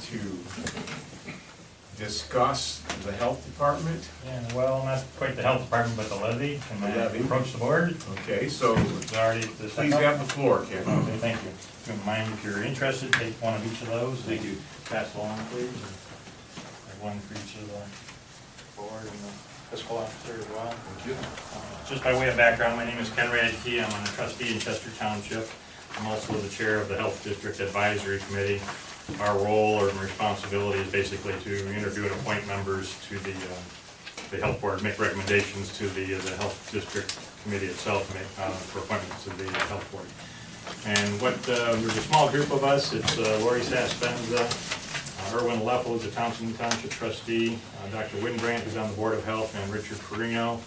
to discuss the health department. Yeah, well, not quite the health department, but the levy. Can I The levy. approach the board? Okay, so It's already the please second. have the floor, Ken. Okay, thank you. If you don't mind, if you're interested, take one of each of those. Thank you. Pass along, please. Have one for each of the board and the fiscal officer as well. Thank you. Just by way of background, my name is Ken Radke. I'm a trustee in Chester Township. I'm also the chair of the Health District Advisory Committee. Our role or responsibility is basically to interview and appoint members to the health board, make recommendations to the health district committee itself for appointments to the health board. And there's a small group of us. It's Lori Saspenza, Erwin Leffel is a Thompson Township trustee, Dr. Winbrandt who's on the Board of Health, and Richard Perino,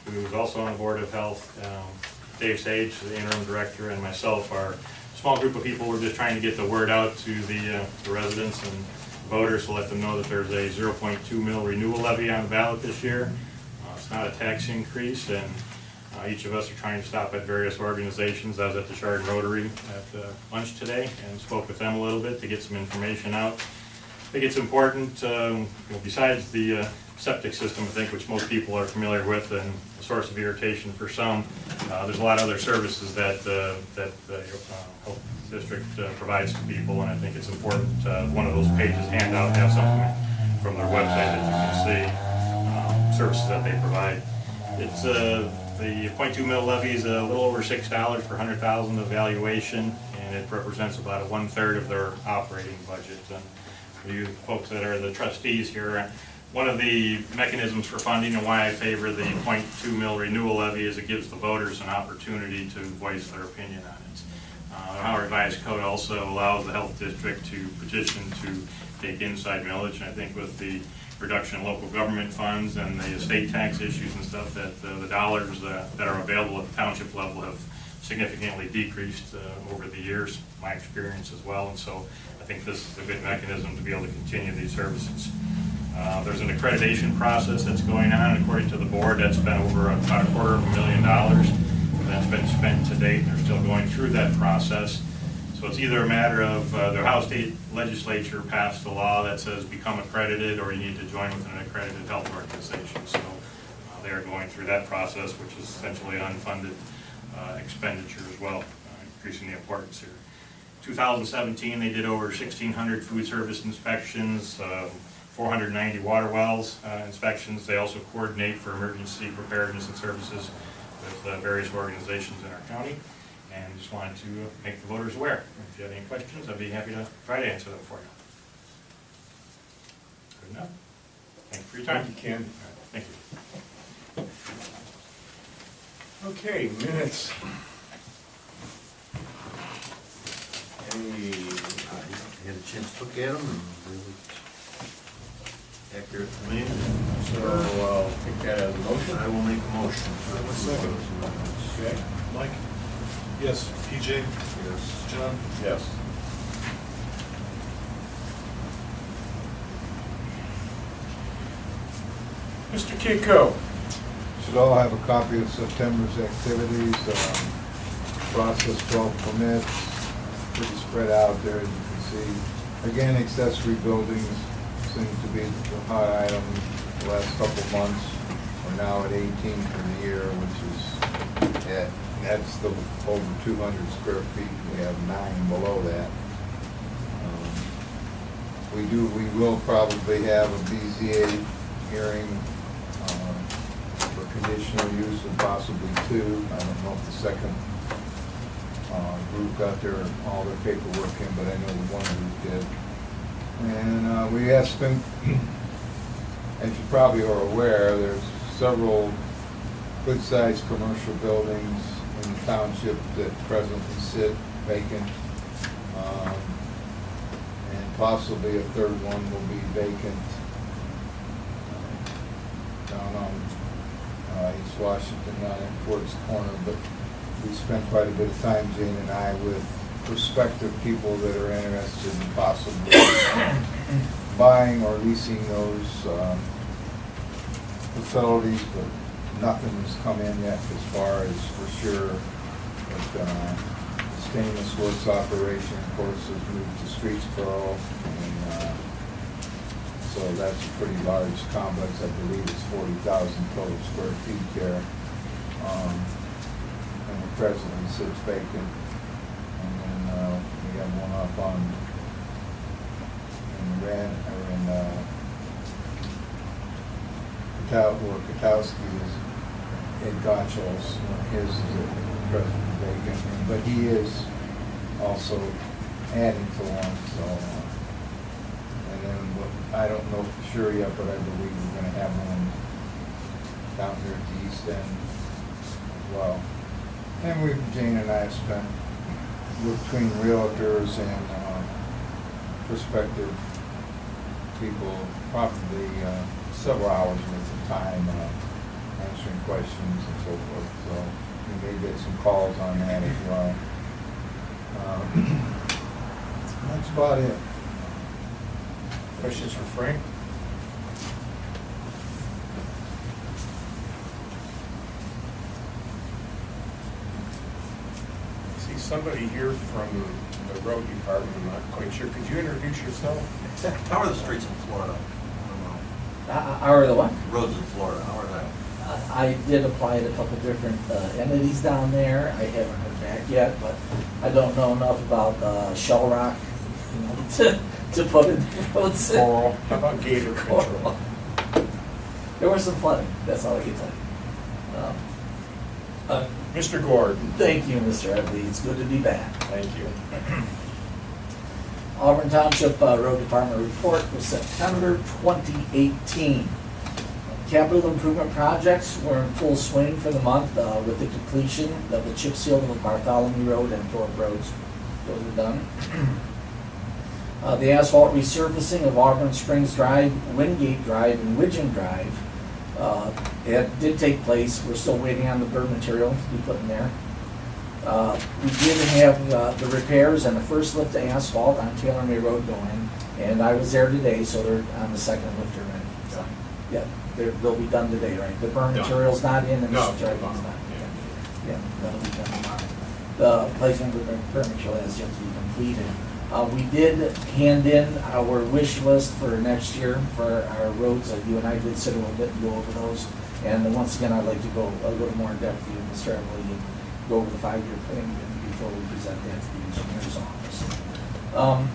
who's also on the Board of Health, Dave Sage, the interim director, and myself are a small group of people. We're just trying to get the word out to the residents and voters to let them know that there's a 0.2 mil renewal levy on the ballot this year. It's not a tax increase, and each of us are trying to stop at various organizations. I was at the Chardon Rotary at lunch today and spoke with them a little bit to get some information out. I think it's important, besides the septic system, I think, which most people are familiar with and a source of irritation for some, there's a lot of other services that the health district provides to people, and I think it's important, one of those pages handout have something from their website that you can see, services that they provide. It's the 0.2 mil levy is a little over $6 per 100,000 of valuation, and it represents about 1/3 of their operating budget. And for you folks that are the trustees here, one of the mechanisms for funding and why I favor the 0.2 mil renewal levy is it gives the voters an opportunity to voice their opinion on it. The Ohio Revised Code also allows the health district to petition to take inside millage, and I think with the reduction in local government funds and the estate tax issues and stuff, that the dollars that are available at the township level have significantly decreased over the years, my experience as well, and so I think this is a good mechanism to be able to continue these services. There's an accreditation process that's going on. According to the board, that's been over about $250,000 that's been spent to date. They're still going through that process. So it's either a matter of the Ohio State Legislature passed a law that says become accredited, or you need to join with an accredited health organization. So they are going through that process, which is essentially an unfunded expenditure as well, increasing the importance here. 2017, they did over 1,600 food service inspections, 490 water wells inspections. They also coordinate for emergency preparedness and services with various organizations in our county. And just wanted to make the voters aware. If you have any questions, I'd be happy to try to answer them for you. Good enough? Thank you for your time. Thank you, Ken. Thank you. Okay, minutes. Any, Had a chance to look at them and they looked accurate to me. so I'll take that as a motion. I will make a motion. I will second. Okay. Mike? Yes. PJ? Yes. John? Yes. Mr. Kiko. Should all have a copy of September's activities, process 12 permits, pretty spread out there, as you can see. Again, accessory buildings seem to be the hot item the last couple of months. We're now at 18 for the year, which is, that's the over 200 square feet. We have 9 below that. We will probably have a BZA hearing for conditional use and possibly 2. I don't know if the second group got all their paperwork in, but I know the one group did. And we have spent, as you probably are aware, there's several good-sized commercial buildings in the township that presently sit vacant. And possibly a third one will be vacant down on East Washington, down in Ford's Corner. But we spent quite a bit of time, Jane and I, with prospective people that are interested in possibly buying or leasing those facilities, but nothing has come in yet as far as for sure. But the stainless works operation, of course, has moved to Streetsboro, and so that's a pretty large complex. I believe it's 40,000 total square feet there. And the president sits vacant. And then we have one up on where Katowski is in Gotchos. His is at present vacant, but he is also adding to one, so. And then I don't know for sure yet, but I believe we're gonna have one down here at the east end as well. And Jane and I have spent, between realtors and prospective people, probably several hours worth of time answering questions and so forth. So we may get some calls on that as well. That's about it. Questions for Frank? I see somebody here from the road department, I'm not quite sure. Could you introduce yourself? How are the streets in Florida? How are the what? Roads in Florida, how are they? I did apply to a couple different entities down there. I haven't heard back yet, but I don't know enough about shell rock, you know, to put in the roads. Coral. How about gator control? There was some flooding, that's all I can tell you. Mr. Gordon. Thank you, Mr. Edley. It's good to be back. Thank you. Auburn Township Road Department report for September 2018. Capital improvement projects were in full swing for the month with the completion of the chip seal of Bartholomew Road and Thorpe Roads. Those are done. The asphalt resurfacing of Auburn Springs Drive, Wingate Drive, and Widgeon Drive, it did take place. We're still waiting on the burn material to be put in there. We did have the repairs and the first lift of asphalt on Taylor May Road going, and I was there today, so they're on the second lift already. So, yeah, they'll be done today, right? The burn No. material's not in, and No, the striping's no. not. Yeah, that'll be done tomorrow. The placement of the burn material has yet to be completed. We did hand in our wish list for next year for our roads. You and I did sit a little bit and go over those. And once again, I'd like to go a little more in depth with you, Mr. Emily, and go over the 5-year plan before we present that to the engineer's office.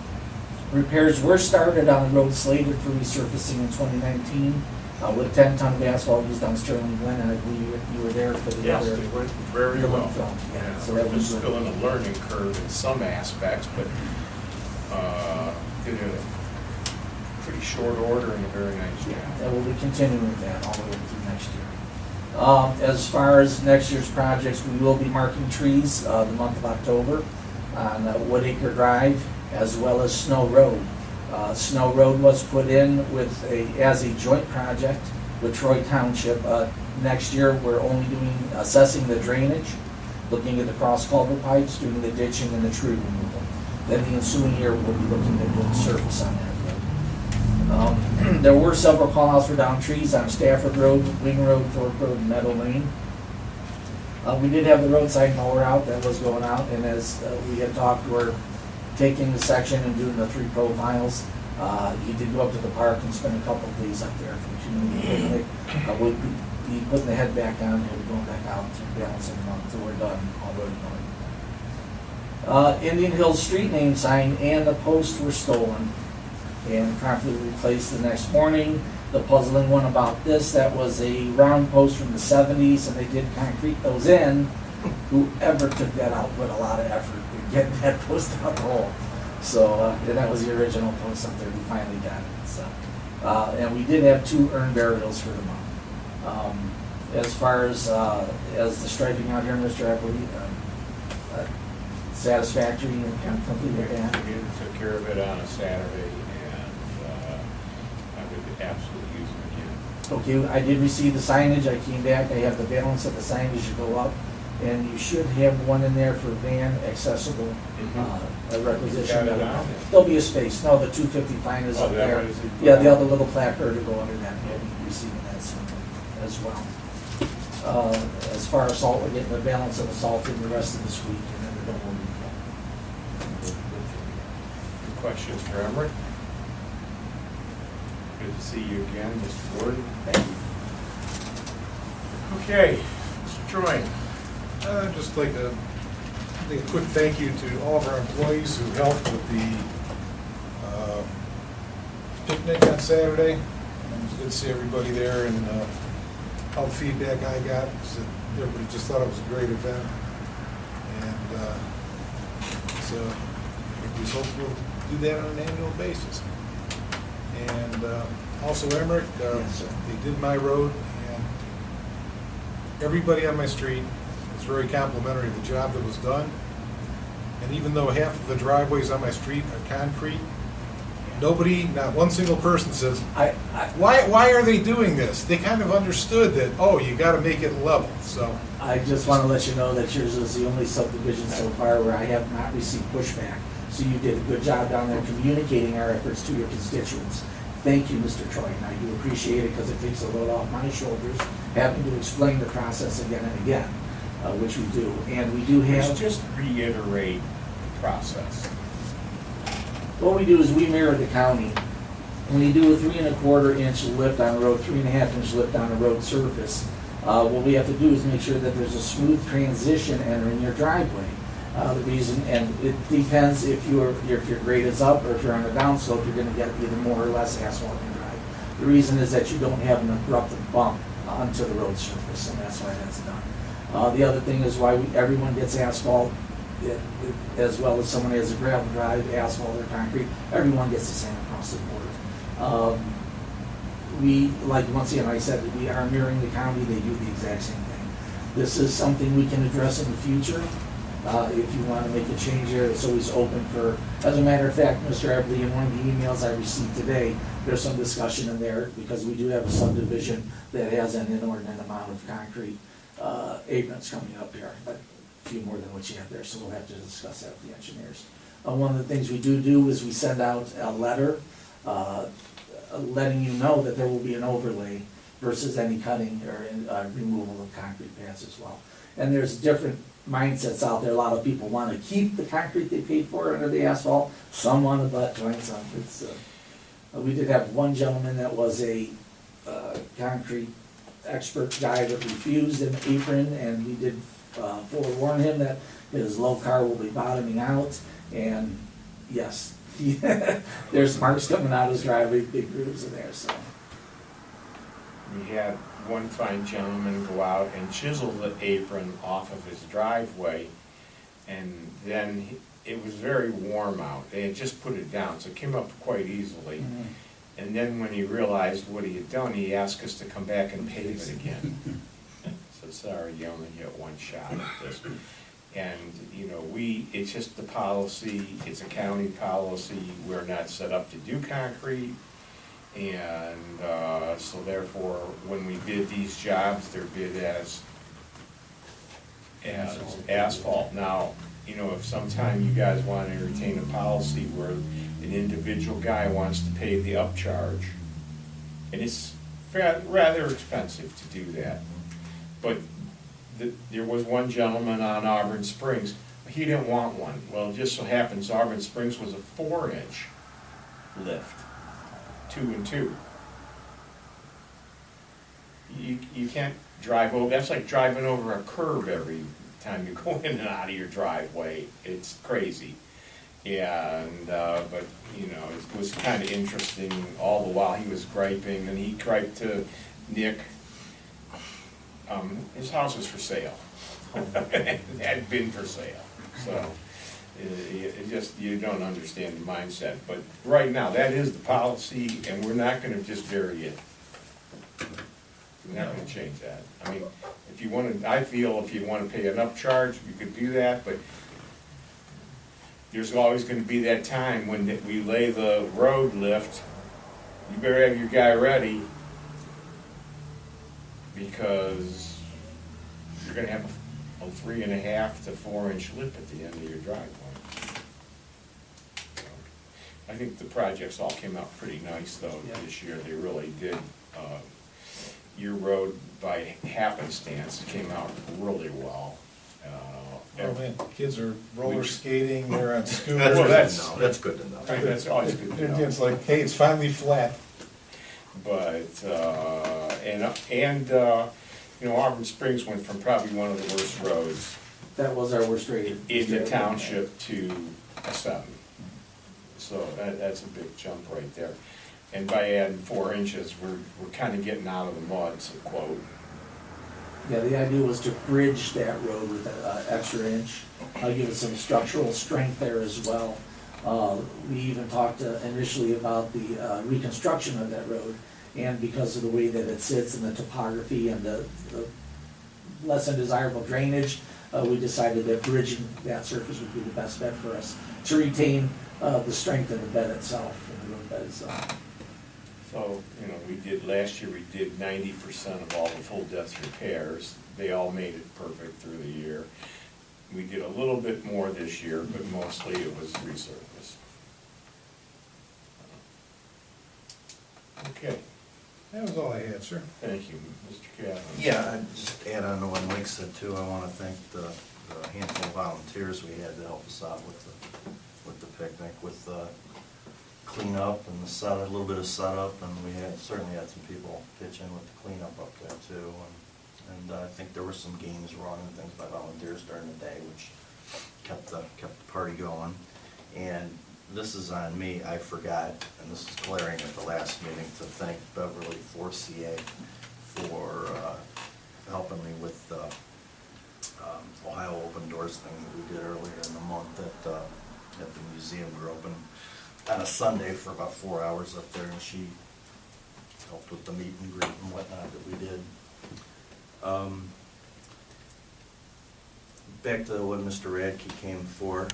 Repairs were started on the road slated for resurfacing in 2019 with 10 ton of asphalt used on Sterling Glen, and I believe you were there for the Yes, other. it went very the well. one film, yeah, so We're that was just good. still in a learning curve in some aspects, but did a pretty short order and a very nice job. And we'll be continuing with that all the way through next year. As far as next year's projects, we will be marking trees the month of October on Woodacre Drive as well as Snow Road. Snow Road was put in as a joint project with Troy Township. Next year, we're only assessing the drainage, looking at the cross culvert pipes, doing the ditching and the tree removal. Then the ensuing year, we'll be looking at doing surface on that road. There were several call-outs for down trees on Stafford Road, Wing Road, Thorpe Road, and Meadow Lane. We did have the roadside mower out that was going out, and as we had talked, we're taking the section and doing the 3 profiles. He did go up to the park and spend a couple of days up there for the community picnic. We'll be putting the head back on, he'll be going back out to balance of the month, so we're done already. Indian Hills street name sign and the post were stolen and promptly replaced the next morning. The puzzling one about this, that was a round post from the 70s, and they did concrete those in. Whoever took that out put a lot of effort in getting that post out the hole. So, and that was the original post up there, we finally got it, so. And we did have 2 urn burials for the month. As far as the striping out here, Mr. Epley, satisfactory and complete with that? We took care of it on a Saturday, and I would absolutely use it again. Okay, I did receive the signage, I came back, I have the balance of the signage as you go up, and you should have one in there for van accessible, a requisition. Got it on it. There'll be a space, no, the 250 fine is Oh, up that there. one is in- Yeah, the other little placard to go under that, we'll be receiving that soon as well. As far as salt, we're getting the balance of the salt in the rest of this week, and then the dome will be full. questions for Emmerich? Good to see you again, Mr. Gordon. Thank you. Okay, Mr. Troy. I'd just like to make a quick thank you to all of our employees who helped with the picnic on Saturday. It was good to see everybody there, and all the feedback I got was that everybody just thought it was a great event. And so we just hope we'll do that on an annual basis. And also Emmerich, they did my road, and everybody on my street was very complimentary of the job that was done. And even though half of the driveways on my street are concrete, nobody, not one single person says, why are they doing this? They kind of understood that, oh, you gotta make it level, so. I just want to let you know that yours is the only subdivision so far where I have not received pushback. So you did a good job down there communicating our efforts to your constituents. Thank you, Mr. Troy, and I do appreciate it because it takes a load off my shoulders having to explain the process again and again, which we do. And we do have. Just reiterate the process. What we do is we mirror the county. When you do a 3 1/4 inch lift on a road, 3 1/2 inch lift on a road surface, what we have to do is make sure that there's a smooth transition entering your driveway. The reason, and it depends if your grade is up or if you're on a downslope, you're gonna get either more or less asphalt in your drive. The reason is that you don't have an abrupt bump onto the road surface, and that's why that's done. The other thing is why everyone gets asphalt, as well as someone has a gravel drive, asphalt or concrete, everyone gets the same across the board. We, like once again, I said, we are mirroring the county, they do the exact same thing. This is something we can address in the future. If you want to make a change there, it's always open for, as a matter of fact, Mr. Eberly, in one of the emails I received today, there's some discussion in there because we do have a subdivision that has an inordinate amount of concrete aprons coming up here, but a few more than what you have there, so we'll have to discuss that with the engineers. One of the things we do is we send out a letter letting you know that there will be an overlay versus any cutting or removal of concrete pads as well. And there's different mindsets out there. A lot of people want to keep the concrete they paid for under the asphalt. Some want to butt joints on. We did have one gentleman that was a concrete expert guy that refused an apron, and we did forewarn him that his low car will be bottoming out. And yes, there's marks coming out of his driveway, big grooves in there. So We had one fine gentleman go out and chisel the apron off of his driveway, and then it was very warm out. They had just put it down, so it came up quite easily. And then when he realized what he had done, he asked us to come back and pave it again. So sorry, you only get one shot at this. And, you know, it's just the policy, it's a county policy, we're not set up to do concrete. And so therefore, when we bid these jobs, they're bid as asphalt. Now, you know, if sometime you guys want to entertain a policy where an individual guy wants to pay the upcharge, and it's rather expensive to do that, but there was one gentleman on Auburn Springs, he didn't want one. Well, it just so happens Auburn Springs was a 4-inch lift. 2 and 2. You can't drive over, that's like driving over a curb every time you go in and out of your driveway. It's crazy. And, but, you know, it was kind of interesting all the while he was griping, and he griped to Nick, his house was for sale. It had been for sale, so. It just, you don't understand the mindset, but right now, that is the policy, and we're not gonna just vary it. We're not gonna change that. I mean, if you wanna, I feel if you wanna pay an upcharge, you could do that, but there's always gonna be that time when we lay the road lift, you better have your guy ready, because you're gonna have a 3 1/2 to 4-inch lip at the end of your driveway. So, I think the projects all came out pretty nice though this year. They really did. Your road by happenstance came out really well. Oh man, kids are roller skating, they're on scooters. Well, That's good to know. That's always good to And know. it's like, hey, it's finally flat. But, you know, Auburn Springs went from probably one of the worst roads That was our worst rated. in the township to a 7. So that's a big jump right there. And by adding 4 inches, we're kind of getting out of the mud, to quote. Yeah, the idea was to bridge that road with an extra inch, give it some structural strength there as well. We even talked initially about the reconstruction of that road, and because of the way that it sits and the topography and the less than desirable drainage, we decided that bridging that surface would be the best bet for us to retain the strength of the bed itself, and the road bed itself. So, you know, last year we did 90% of all the full depth repairs. They all made it perfect through the year. We did a little bit more this year, but mostly it was resurface. Okay, That was all I had, sir. thank you, Mr. Cavan. Yeah, I'd just add on to what Mike said too, I wanna thank the handful of volunteers we had to help us out with the picnic, with cleanup and a little bit of setup, and we certainly had some people pitch in with the cleanup up there too. And I think there were some games run and things by volunteers during the day, which kept the party going. And this is on me, I forgot, and this is glaring at the last meeting, to thank Beverly 4CA for helping me with the Ohio Open Doors thing that we did earlier in the month at the museum. We were open on a Sunday for about 4 hours up there, and she helped with the meet and greet and whatnot that we did. Back to what Mr. Radke came for.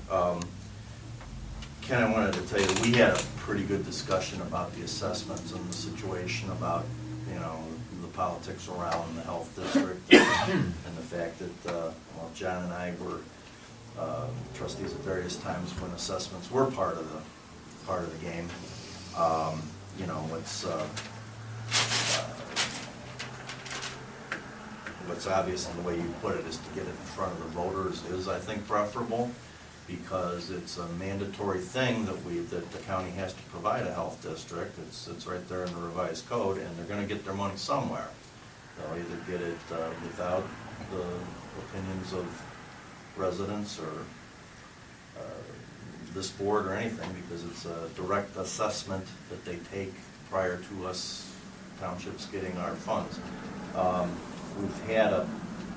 Ken, I wanted to tell you, we had a pretty good discussion about the assessments and the situation about, you know, the politics around the health district and the fact that, well, John and I were trustees at various times when assessments were part of the game. You know, what's obvious in the way you put it is to get it in front of the voters is, I think, preferable, because it's a mandatory thing that the county has to provide a health district. It's right there in the revised code, and they're gonna get their money somewhere. They'll either get it without the opinions of residents or this board or anything, because it's a direct assessment that they take prior to us townships getting our funds. We've had a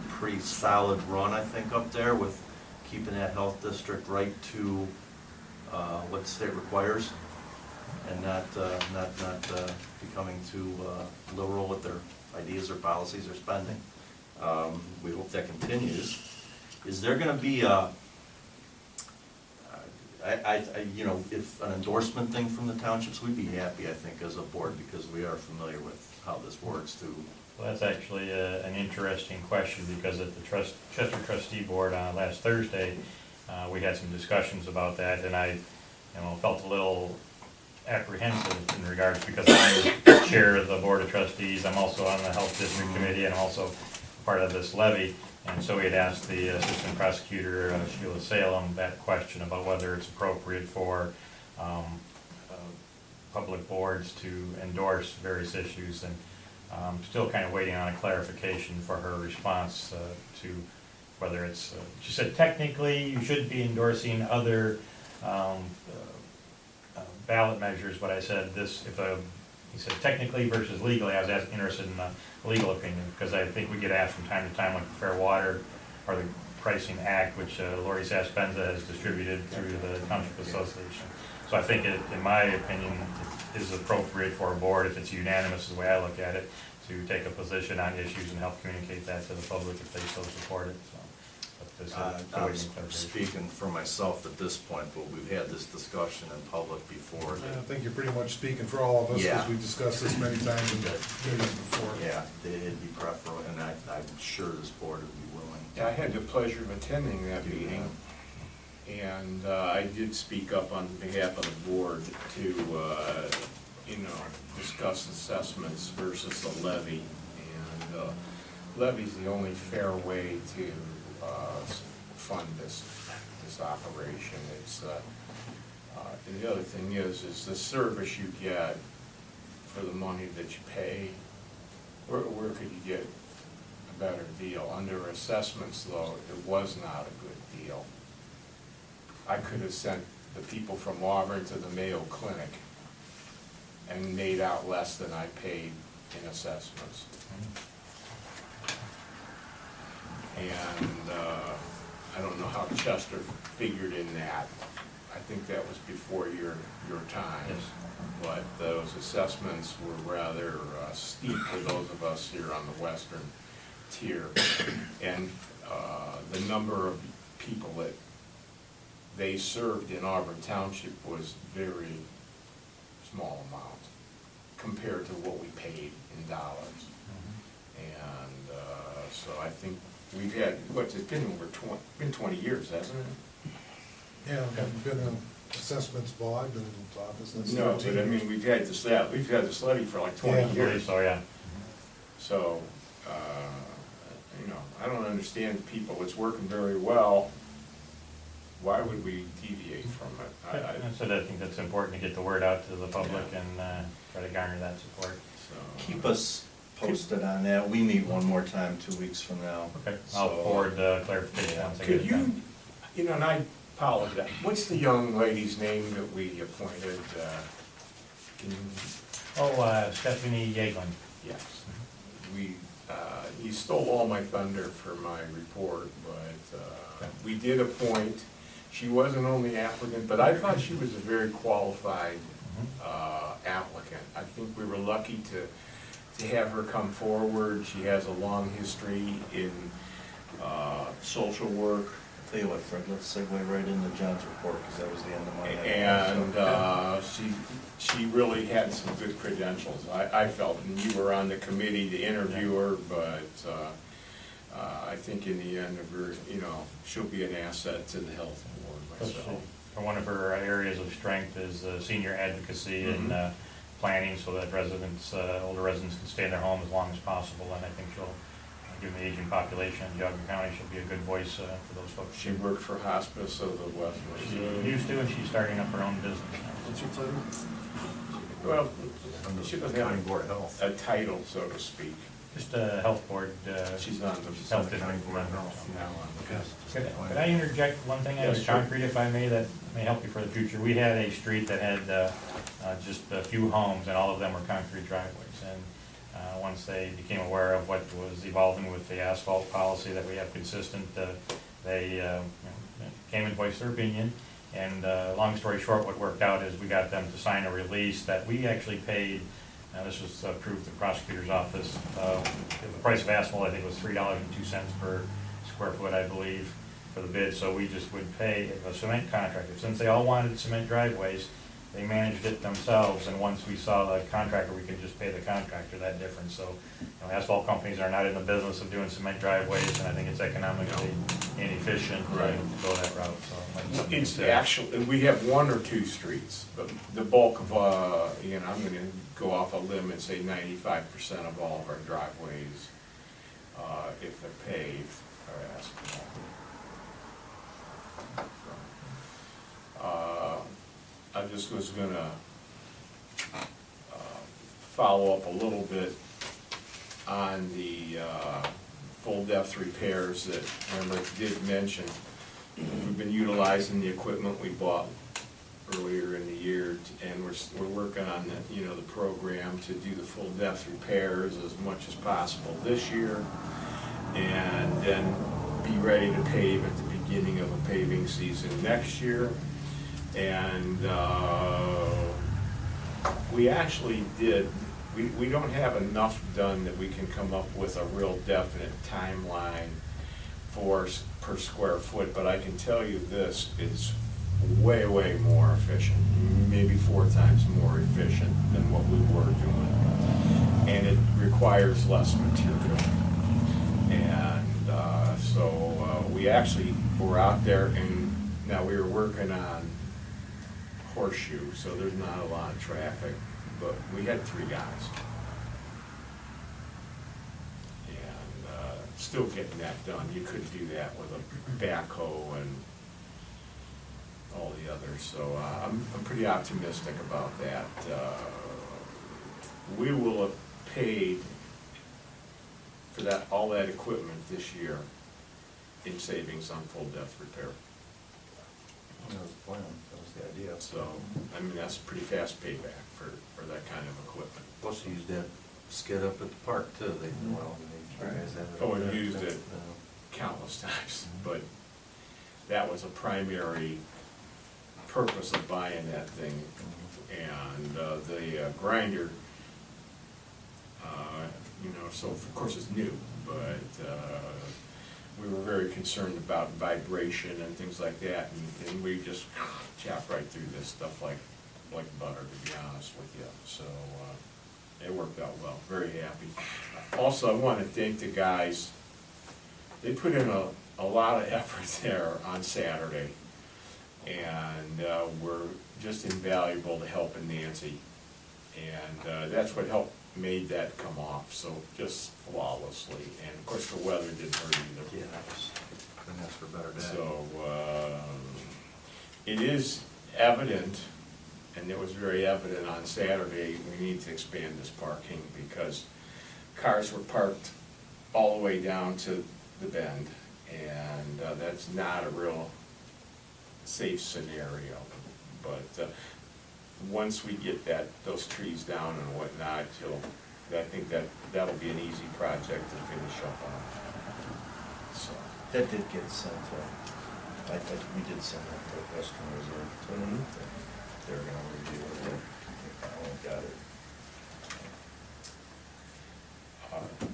pretty solid run, I think, up there with keeping that health district right to what the state requires, and not becoming too liberal with their ideas or policies or spending. We hope that continues. Is there going to be you know, if an endorsement thing from the townships, we'd be happy, I think, as a board, because we are familiar with how this works too. Well, that's actually an interesting question, because at the Chester Trustee Board last Thursday, we had some discussions about that, and I felt a little apprehensive in regards, because I'm chair of the Board of Trustees, I'm also on the Health District Committee, and I'm also part of this levy. And so we had asked the Assistant Prosecutor, Sheila Salem, that question about whether it's appropriate for public boards to endorse various issues, and still kind of waiting on a clarification for her response to whether it's, she said technically you should be endorsing other ballot measures, but I said this, he said technically versus legally. I was interested in the legal opinion, because I think we get asked from time to time, like the Fair Water or the Pricing Act, which Lori Saspenza has distributed through the Township Association. So I think in my opinion, it is appropriate for a board, if it's unanimous, the way I look at it, to take a position on issues and help communicate that to the public if they so support it. So, but this is I'm speaking for myself at this point, but we've had this discussion in public before. I think you're pretty much speaking for all of us, Yeah. because we discussed this many times in meetings before. Yeah, it'd be preferable, and I'm sure this board would be willing. Yeah, I had the pleasure of attending that meeting, and I did speak up on behalf of the board to, discuss assessments versus the levy. And levy's the only fair way to fund this operation. It's, and the other thing is the service you get for the money that you pay, where could you get a better deal? Under assessments though, it was not a good deal. I could have sent the people from Auburn to the Mayo Clinic and made out less than I paid in assessments. And I don't know how Chester figured in that. I think that was before your time. Yes. But those assessments were rather steep for those of us here on the western tier. And the number of people that they served in Auburn Township was very small amount compared to what we paid in dollars. And so I think we've had, what's it been, been 20 years, hasn't it? Yeah, I've been in assessments bog and office. That's No, 13 but I years. mean, we've had this levy for like 20 Yeah. I believe years. so, yeah. So, you know, I don't understand people, it's working very well. Why would we deviate from it? So I think that's important to get the word out to the public Yeah. and try to garner that support. So, Keep us posted on that. We meet one more time 2 weeks from now. Okay, I'll So- forward clarification once I get Could it you, done. you know, and I apologize, what's the young lady's name that we appointed? Can you, Oh, Stephanie Yeaglin. yes. We, you stole all my thunder for my report, but we did appoint, she wasn't only applicant, but I thought she was a very qualified applicant. I think we were lucky to have her come forward. She has a long history in social work. Tell you what, Fred, let's segue right into John's report, because that was the end of my. And she really had some good credentials, I felt, and you were on the committee to interview her, but I think in the end of her, you know, she'll be an asset to the health board myself. One of her areas of strength is senior advocacy and planning, so that residents, older residents can stay in their home as long as possible, and I think she'll, given the aging population in Geauga County, she'll be a good voice for those folks. She worked for Hospice of the West. She used to, and she's starting up her own business now. What's your title? Well, she doesn't County have Board of Health. a title, so to speak. Just a health board. She's on the Health the County district. Board of Health. now on the. Could I interject one thing Yeah, on sure. concrete, if I may, that may help you for the future? We had a street that had just a few homes, and all of them were concrete driveways. And once they became aware of what was evolving with the asphalt policy that we have consistent, they came and voiced their opinion. And long story short, what worked out is we got them to sign a release that we actually paid. This was approved through the prosecutor's office. The price of asphalt, I think, was $3.02 per square foot, I believe, for the bid. So we just would pay a cement contractor. Since they all wanted cement driveways, they managed it themselves. And once we saw the contractor, we could just pay the contractor that difference. So, you know, asphalt companies are not in the business of doing cement driveways, and I think it's economically inefficient to go that route. So It's actually, we have one or two streets, but the bulk of, you know, I'm gonna go off a limb and say 95% of all of our driveways, if they're paved, are asphalt. I just was gonna follow up a little bit on the full depth repairs that Rick did mention. We've been utilizing the equipment we bought earlier in the year, and we're working on the, you know, the program to do the full depth repairs as much as possible this year, and then be ready to pave at the beginning of a paving season next year. And we actually did, we don't have enough done that we can come up with a real definite timeline for per square foot, but I can tell you this, it's way, way more efficient, maybe 4 times more efficient than what we were doing. And it requires less material. And so we actually were out there, and now we were working on Horseshoe, so there's not a lot of traffic, but we had 3 guys. And still getting that done. You could do that with a backhoe and all the others, so I'm pretty optimistic about that. We will have paid for that, all that equipment this year in savings on full depth repair. That was the plan, that was the idea. So, I mean, that's pretty fast payback for that kind of equipment. Plus you used that skid up at the park too, they, well, you guys have it. Oh, we've used it countless times, but that was a primary purpose of buying that thing. And the grinder, you know, so of course it's new, but we were very concerned about vibration and things like that, and we just chopped right through this stuff like butter, to be honest with you. So it worked out well, very happy. Also, I want to thank the guys. They put in a lot of effort there on Saturday, and were just invaluable to helping Nancy. And that's what helped made that come off so just flawlessly. And of course, the weather didn't hurt either. Yeah, that was, couldn't ask for a better day. So it is evident, and it was very evident on Saturday, we need to expand this parking because cars were parked all the way down to the bend, and that's not a real safe scenario. But once we get those trees down and whatnot, I think that'll be an easy project to finish up on. So. That did get sent, I think we did send that to Western Reserve, so they're gonna review it. I got it.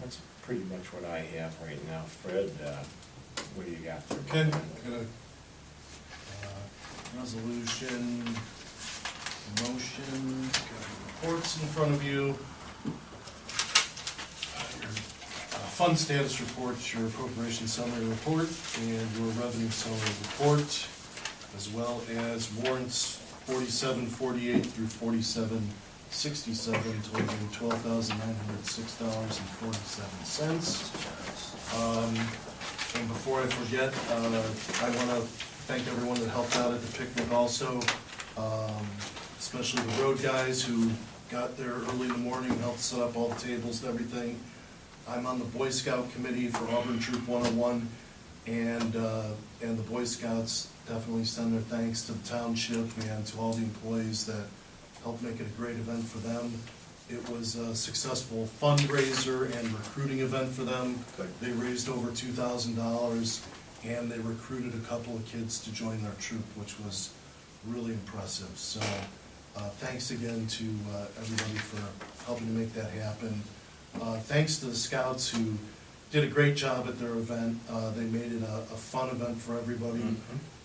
That's pretty much what I have right now. Fred, what do you got there? Ken, got a resolution, motion, got reports in front of you. Your fund status reports, your appropriation summary report, and your revenue summary report, as well as warrants 4748 through 4767, totaling $12,906.47. And before I forget, I want to thank everyone that helped out at the picnic also, especially the road guys who got there early in the morning and helped set up all the tables and everything. I'm on the Boy Scout committee for Auburn Troop 101, and the Boy Scouts definitely send their thanks to the township and to all the employees that helped make it a great event for them. It was a successful fundraiser and recruiting event for them. They raised over $2,000, and they recruited a couple of kids to join their troop, which was really impressive. So thanks again to everybody for helping to make that happen. Thanks to the scouts who did a great job at their event. They made it a fun event for everybody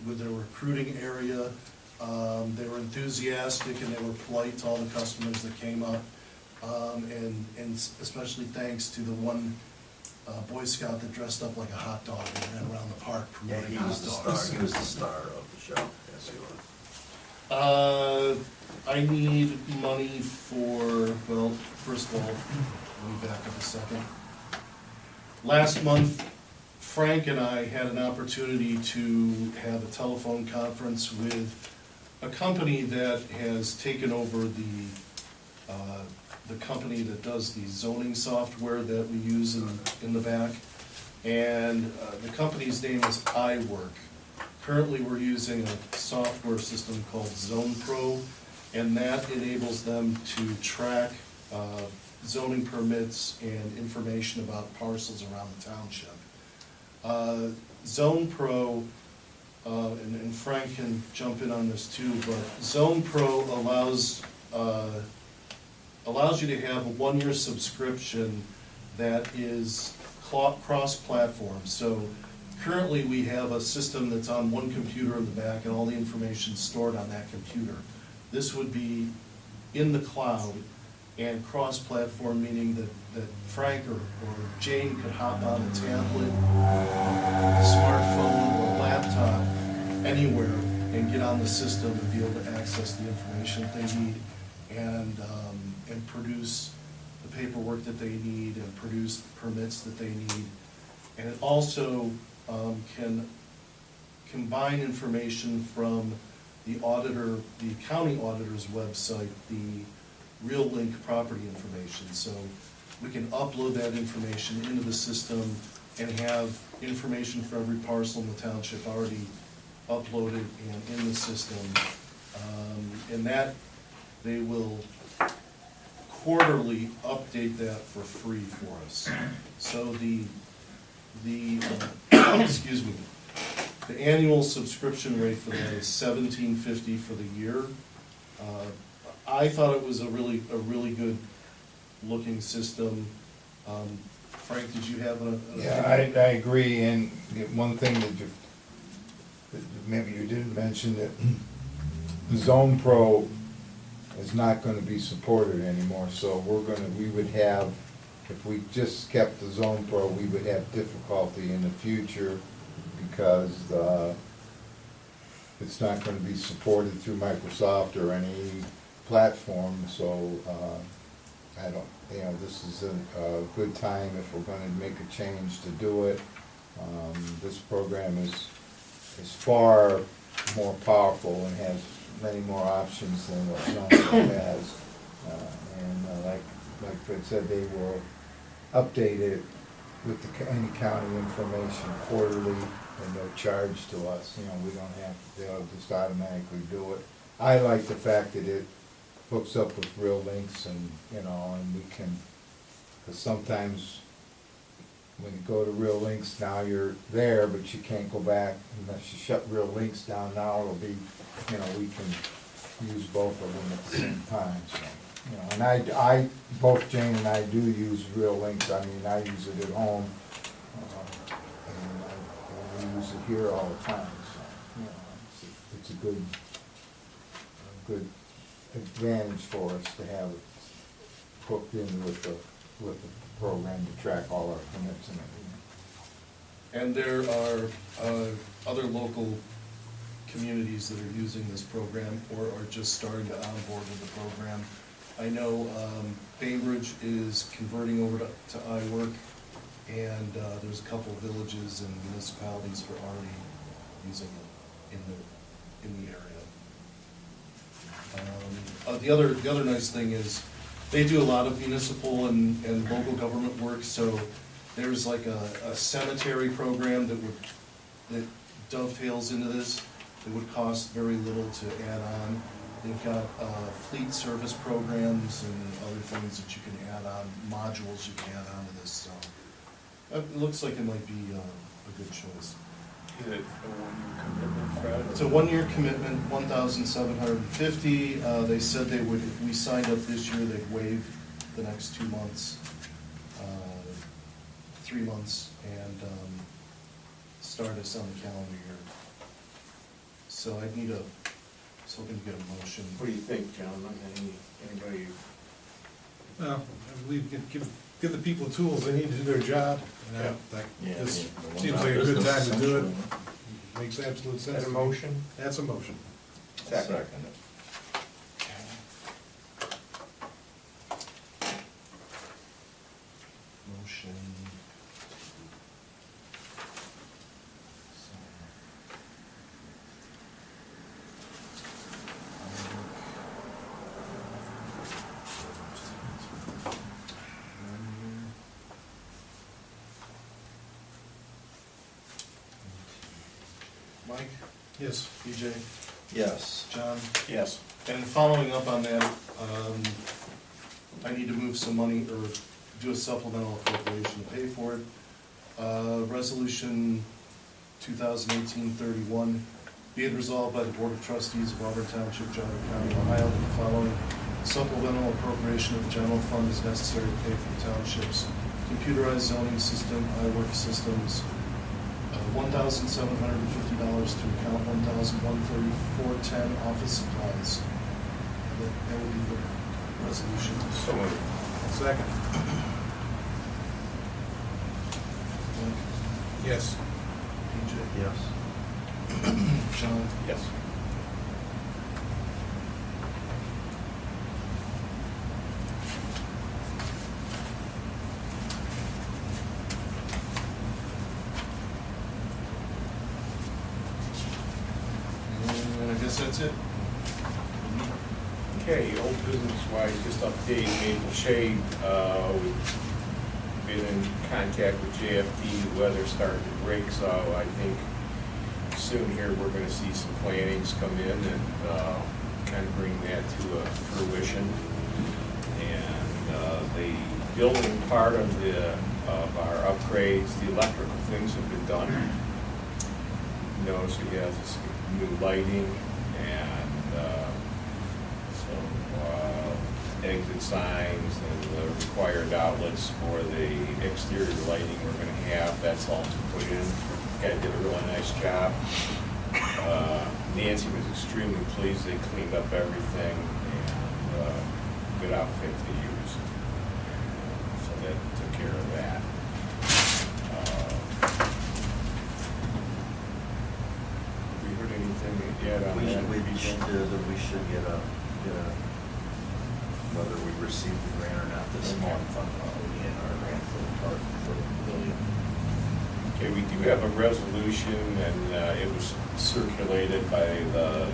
with their recruiting area. They were enthusiastic and they were polite to all the customers that came up. And especially thanks to the one Boy Scout that dressed up like a hot dog and ran around the park Yeah, promoting he hot was the star, dogs. he was the star of the show, yes, he was. I need money for, well, first of all, let me back up a second. Last month, Frank and I had an opportunity to have a telephone conference with a company that has taken over the company that does the zoning software that we use in the back. And the company's name is iWork. Currently, we're using a software system called ZonePro, and that enables them to track zoning permits and information about parcels around the township. ZonePro, and Frank can jump in on this too, but ZonePro allows you to have a one-year subscription that is cross-platform. So currently, we have a system that's on one computer in the back, and all the information is stored on that computer. This would be in the cloud and cross-platform, meaning that Frank or Jane could hop on a tablet, smartphone, or laptop anywhere and get on the system and be able to access the information that they need and produce the paperwork that they need and produce the permits that they need. And it also can combine information from the auditor, the county auditor's website, the Real Link property information. So we can upload that information into the system and have information for every parcel in the township already uploaded and in the system. And that, they will quarterly update that for free for us. So the excuse me, the annual subscription rate for that is $17.50 for the year. I thought it was a really good looking system. Frank, did you have a? Yeah, I agree, and one thing that maybe you didn't mention, that Zone Pro is not gonna be supported anymore, so we would have, if we just kept the Zone Pro, we would have difficulty in the future, because it's not gonna be supported through Microsoft or any platform, so this is a good time if we're gonna make a change to do it. This program is far more powerful and has many more options than what Zone has. Like Fred said, they will update it with any county information quarterly and no charge to us. We don't have, they'll just automatically do it. I like the fact that it hooks up with Real Links, and and we can, because sometimes when you go to Real Links, now you're there, but you can't go back unless you shut Real Links down. Now it'll be, we can use both of them at the same time, so, and I, both Jane and I do use Real Links. I mean, I use it at home, and we use it here all the time, so, it's a good advantage for us to have it hooked in with the program to track all our permits and everything. And there are other local communities that are using this program or are just starting to onboard with the program. I know Bainbridge is converting over to iWork, and there's a couple of villages and municipalities that are already using it in the area. The other nice thing is, they do a lot of municipal and local government work, so there's like a cemetery program that dovetails into this. It would cost very little to add on. They've got fleet service programs and other things that you can add on, modules you can add on to this, so it looks like it might be a good choice. Is it a one-year commitment, Fred? It's a one-year commitment, $1,750. They said they would, if we signed up this year, they'd waive the next 2 months, 3 months, and start us on the calendar year. So I'd need was hoping to get a motion. What do you think, gentlemen? Anybody? Well, I believe give the people tools they need to do their job. This seems like a good time to do it. Makes absolute Is sense. that a motion? That's a motion. Second. Motion. Mike? Yes. BJ? Yes. John? Yes. And following up on that, I need to move some money or do a supplemental appropriation to pay for it. Resolution 2018-31, be it resolved by the Board of Trustees of Auburn Township, Johnson County, Ohio, that the following supplemental appropriation of the general fund is necessary to pay for the township's computerized zoning system, iWork systems, $1,750 to account 1,134.10 office supplies. That would be the resolution. So moved. Second. Yes. PJ? Yes. John? Yes. guess that's it. Okay, old business wise, just update Maple Shade, we've been in contact with JFD, the weather's starting to break, so I think soon here we're gonna see some plantings come in and, kind of bring that to a fruition. And, the building part of our upgrades, the electrical things have been done. You notice we have this new lighting and, some exit signs and the required outlets for the exterior lighting we're gonna have, that's all put in. Guy did a really nice job. Nancy was extremely pleased, they cleaned up everything and, good outfit to use. So that took care of that. Have we heard anything yet on that? We should get a, whether we received the grant or not this month on, in our grant for the park, for the pavilion. Okay, we do have a resolution, and it was circulated by the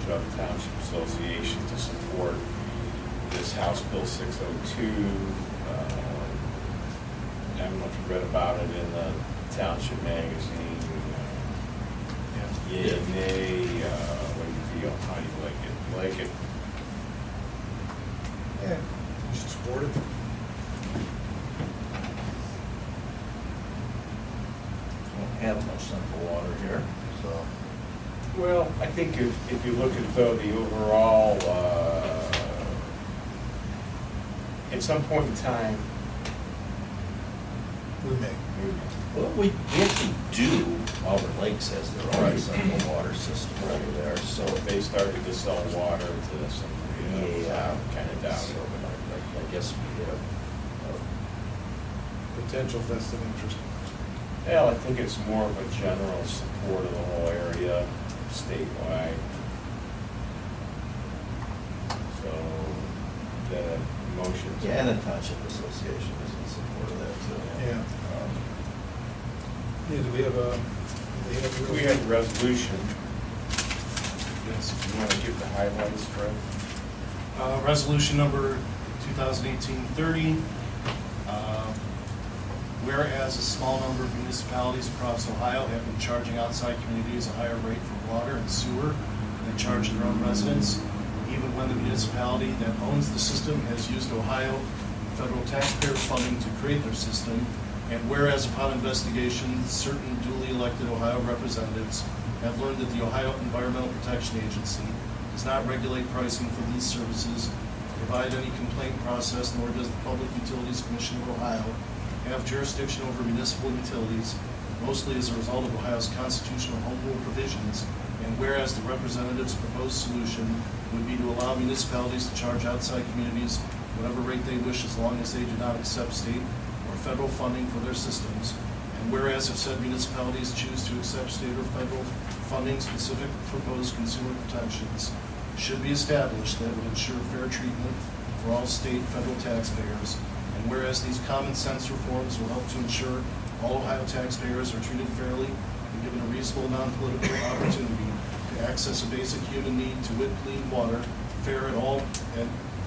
Jug Township Association to support this House Bill 602. I don't know if you read about it in the Township magazine. Yay, nay, what do you feel? How do you like it? You like it? Yeah, you should support it. Don't have much central water here, so. Well, I think if you look at the overall, at some point in time, We may. Well, we actually do, Auburn Lakes has their own Right. central water system over there, so. they started to sell water to some, Yeah. kind of down. So, I guess we have, Potential vested interest. Well, I think it's more of a general support of the whole area statewide. So, the motion. yeah, and the Township Association is in support of that too. Yeah. Yeah, do we have a? We have a resolution. Yes. You want to give the highlights, Fred? Resolution number 2018-30. Whereas a small number of municipalities across Ohio have been charging outside communities a higher rate for water and sewer than they charge their own residents, even when the municipality that owns the system has used Ohio federal taxpayer funding to create their system. And whereas upon investigation, certain duly elected Ohio representatives have learned that the Ohio Environmental Protection Agency does not regulate pricing for these services, provide any complaint process, nor does the Public Utilities Commission of Ohio have jurisdiction over municipal utilities, mostly as a result of Ohio's constitutional home rule provisions. And whereas the representatives' proposed solution would be to allow municipalities to charge outside communities whatever rate they wish as long as they do not accept state or federal funding for their systems. And whereas if said municipalities choose to accept state or federal funding, specific proposed consumer protections should be established that would ensure fair treatment for all state and federal taxpayers. And whereas these common sense reforms will help to ensure all Ohio taxpayers are treated fairly and given a reasonable non-political opportunity to access a basic human need to wit clean water,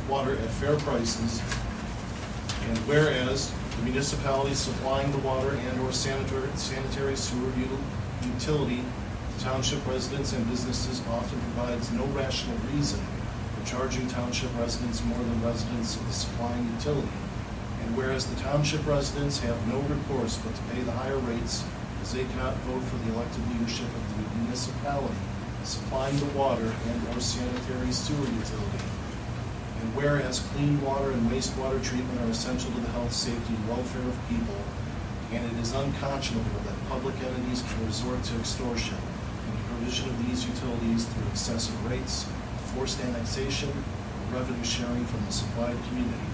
water at fair prices. And whereas the municipalities supplying the water and/or sanitary sewer utility to township residents and businesses often provides no rational reason for charging township residents more than residents of the supplying utility. And whereas the township residents have no recourse but to pay the higher rates as they cannot vote for the elected leadership of the municipality supplying the water and/or sanitary sewer utility. And whereas clean water and wastewater treatment are essential to the health, safety, and welfare of people, and it is unconscionable that public entities can resort to extortion in the provision of these utilities through excessive rates, forced annexation, or revenue sharing from the supplied community.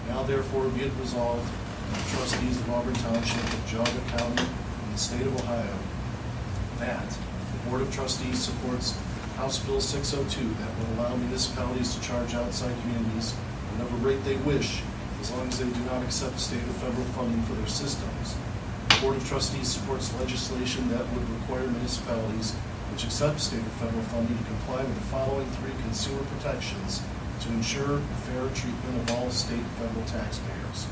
Now therefore be it resolved, by the trustees of Auburn Township of Geauga County in the state of Ohio, that the Board of Trustees supports House Bill 602 that will allow municipalities to charge outside communities whatever rate they wish, as long as they do not accept state or federal funding for their systems. The Board of Trustees supports legislation that would require municipalities which accepts state or federal funding to comply with the following three consumer protections to ensure fair treatment of all state and federal taxpayers.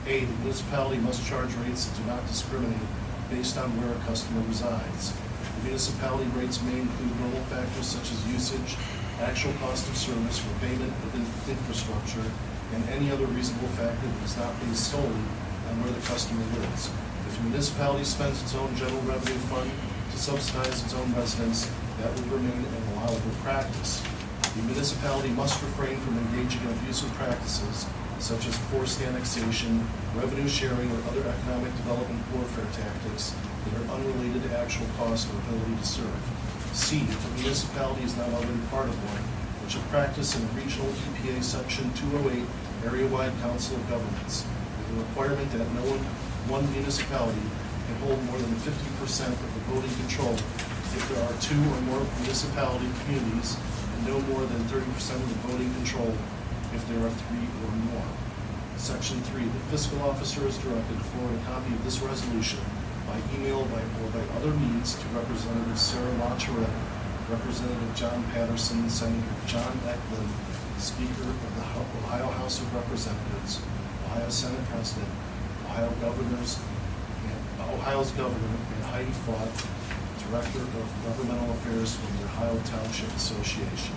A, the municipality must charge rates that do not discriminate based on where a customer resides. The municipality rates may include normal factors such as usage, actual cost of service, repayment of infrastructure, and any other reasonable factor that is not based solely on where the customer lives. If a municipality spends its own general revenue fund to subsidize its own residents, that will remain an allowable practice. The municipality must refrain from engaging in abusive practices such as forced annexation, revenue sharing, or other economic development warfare tactics that are unrelated to actual cost or ability to serve. C, if a municipality is not already part of one, which a practice in Regional EPA Section 208 Area-Wide Council of Governments, with a requirement that no one municipality can hold more than 50% of the voting control if there are two or more municipality communities, and no more than 30% of the voting control if there are three or more. Section 3, the fiscal officer is directed to forward a copy of this resolution by email or by other means to Representative Sarah LaCharette, Representative John Patterson, Senator John Eklund, Speaker of the Ohio House of Representatives, Ohio Senate President, Ohio's Governor, and Heidi Faught, Director of Governmental Affairs from the Ohio Township Association.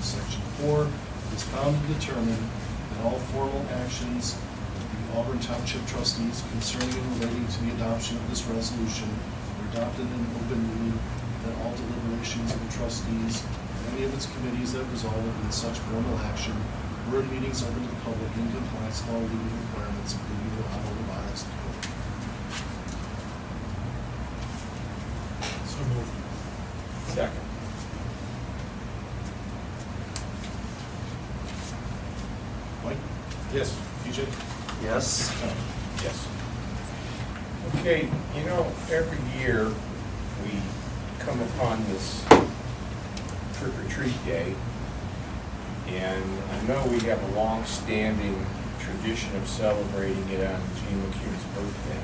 Section 4, it is found and determined that all formal actions of the Auburn Township trustees concerning and relating to the adoption of this resolution were adopted in an open meeting, that all deliberations of the trustees and any of its committees that resulted in such formal action were in meetings open to the public in compliance with all legal requirements of the Ohio Revised Code. So moved. Second. Mike? Yes. TJ? Yes? Yes. Okay, you know, every year we come upon this trick or treat day, and I know we have a long-standing tradition of celebrating it on Gene McHugh's birthday.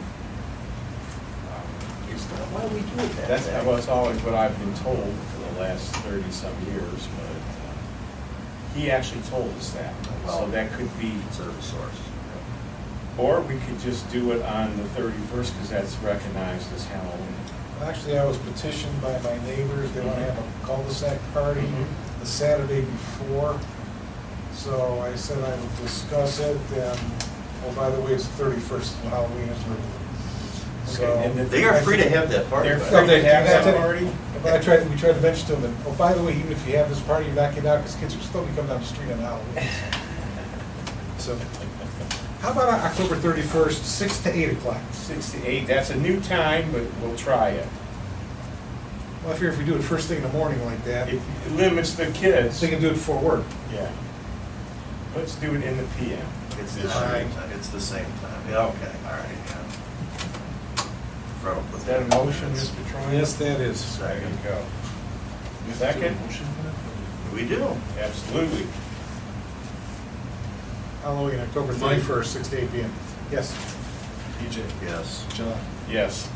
Why do we do it that That's, way? well, it's always what I've been told for the last 30-some years, but he actually told us that. So that could be, Consider the source. or we could just do it on the 31st, because that's recognized as Halloween. Actually, I was petitioned by my neighbors, they want to have a cul-de-sac party Mhm. the Saturday before. So I said I would discuss it, and, oh, by the way, it's the 31st, Halloween is Liberty. So. Okay, and the- They are free to have that party. They're by the free way. to have That's that it. party? But we tried to mention to them, oh, by the way, even if you have this party, you're not getting out, because kids are still gonna come down the street on Halloween. So, how about October 31st, 6 to 8 o'clock? 6 to 8, that's a new time, but we'll try it. Well, I figure if we do it first thing in the morning like that, It limits the kids. they can do it before work. Yeah. Let's do it in the PM. It's the This same year. time. It's the same time. Yeah, okay, all right, yeah. Fred will put Is that a motion, minutes. Mr. Petroni? Yes, that is. There you go. You have to do a Second? motion for that? We do. Absolutely. Halloween, October Mike? 31st, 6 to 8 p.m. Yes. TJ? Yes. John? Yes.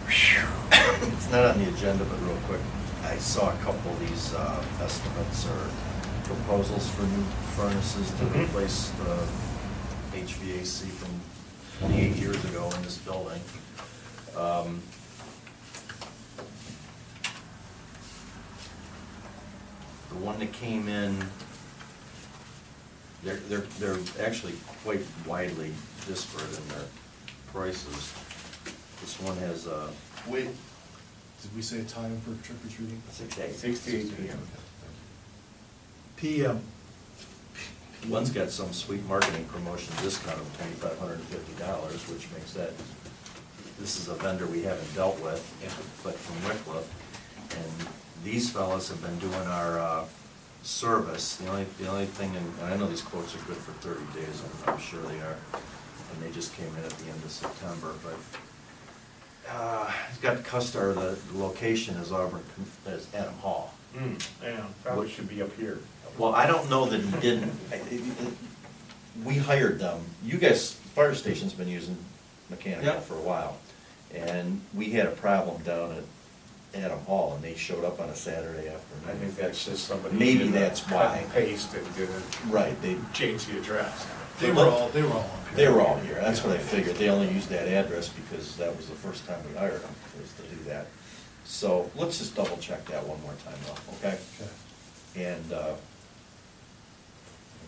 It's not on the agenda, but real quick, I saw a couple of these estimates or proposals for new furnaces to Mhm. replace the HVAC from 28 years ago in this building. The one that came in, they're actually quite widely disparate in their prices. This one has a Wait, did we say a time for trick or treating? 6 to 8. 6 to 8 p.m. PM. One's got some sweet marketing promotion discount of $2,550, which makes that, this is a vendor we haven't dealt with, but from Wickliffe. And these fellas have been doing our service. The only thing, and I know these quotes are good for 30 days, and I'm sure they are, and they just came in at the end of September, but it's got the location is Auburn, as Adam Hall. Yeah, probably should be up here. Well, I don't know that he didn't. We hired them. You guys, fire station's been using mechanical Yeah. for a while. And we had a problem down at Adam Hall, and they showed up on a Saturday I afternoon. think that's just somebody. Maybe did a that's cut why. and Paste and didn't Right, they, change the address. They were all up here. they were all here, that's what I figured, they only used that address because that was the first time we hired them, was to do that. So, let's just double check that one more time though, okay? Okay. And,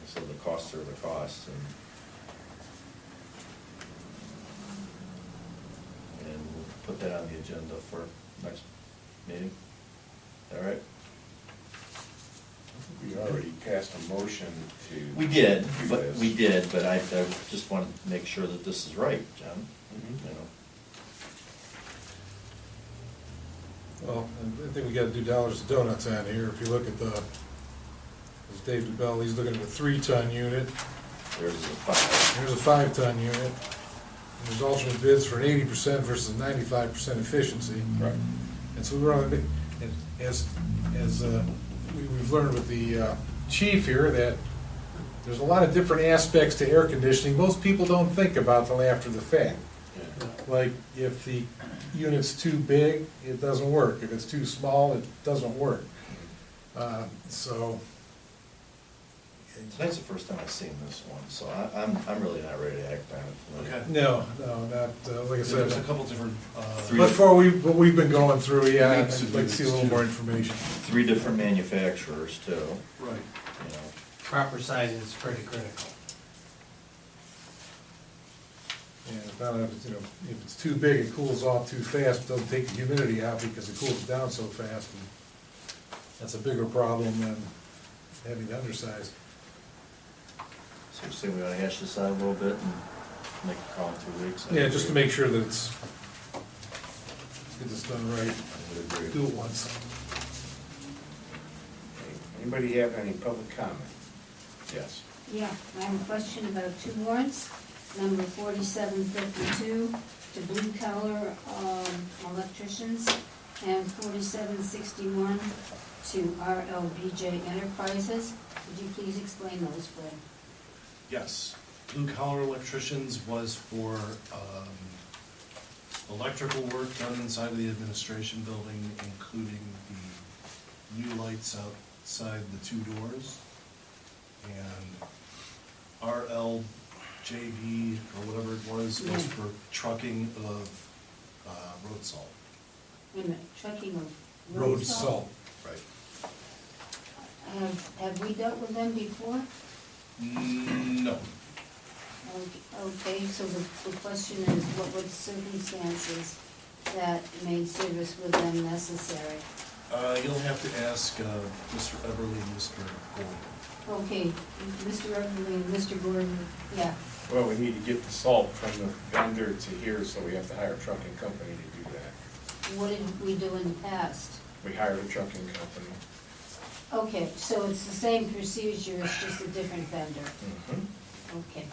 so the costs are the costs, and we'll put that on the agenda for next meeting. All right? We already passed a motion to. We did, do but this. we did, but I just wanted to make sure that this is right, John, Mhm. you know. Well, I think we gotta do dollars to donuts on here. If you look at as Dave DeBell, he's looking at a 3-ton unit. There's a 5. Here's a 5-ton unit. And there's alternate bids for an 80% versus 95% efficiency. Right. And so we're on, as we've learned with the chief here, that there's a lot of different aspects to air conditioning most people don't think about till after the fact. Yeah. Like, if the unit's too big, it doesn't work. If it's too small, it doesn't work. So. Tonight's the first time I've seen this one, so I'm really not ready to act on it tonight. Okay. No, not, like I There's a said, couple different, before what we've been going through, yeah, I'd Mix of like to see a little units, more too. information. 3 different manufacturers too, right. you know. Proper sizing is pretty critical. And found out if it's too big, it cools off too fast, doesn't take the humidity out because it cools down so fast. And that's a bigger problem than having it undersized. So you say we ought to hash this out a little bit and make a call in 2 weeks? Yeah, just to make sure that it's, get this done right, I would agree. do it once. Anybody have any public comment? Yes. Yeah, I have a question about 2 warrants. Number 4752 to blue collar electricians, and 4761 to RLBJ Enterprises. Would you please explain those, Fred? Yes. Blue collar electricians was for electrical work done inside of the administration building, including the new lights outside the 2 doors. And RLJB, or whatever it was Yeah. for trucking of road salt. Wait a minute, trucking of Road salt. Right. Have we dealt with them before? No. Okay, so the question is, what were the circumstances that made service with them necessary? You'll have to ask Mr. Everly and Mr. Gordon. Okay, Mr. Everly and Mr. Gordon, yeah, Well, we need to get the salt from the vendor to here, so we have to hire a trucking company to do that. what did we do in the past? We hired a trucking company. Okay, so it's the same procedure, it's just a different vendor. Mhm. Okay.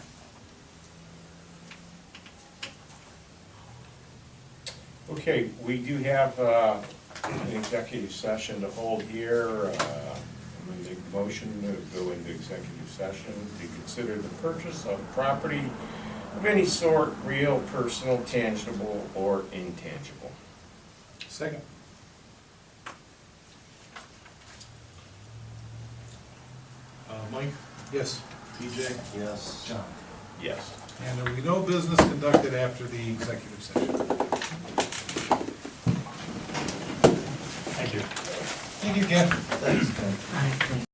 Okay, we do have an executive session to hold here. I'm going to make a motion to go into executive session to consider the purchase of property of any sort, real, personal, tangible, or intangible. Second. Mike, Yes. TJ, Yes. John. Yes. And there will be no business conducted after the executive session. Thank you. Thank you, Ken. Thanks, Ken.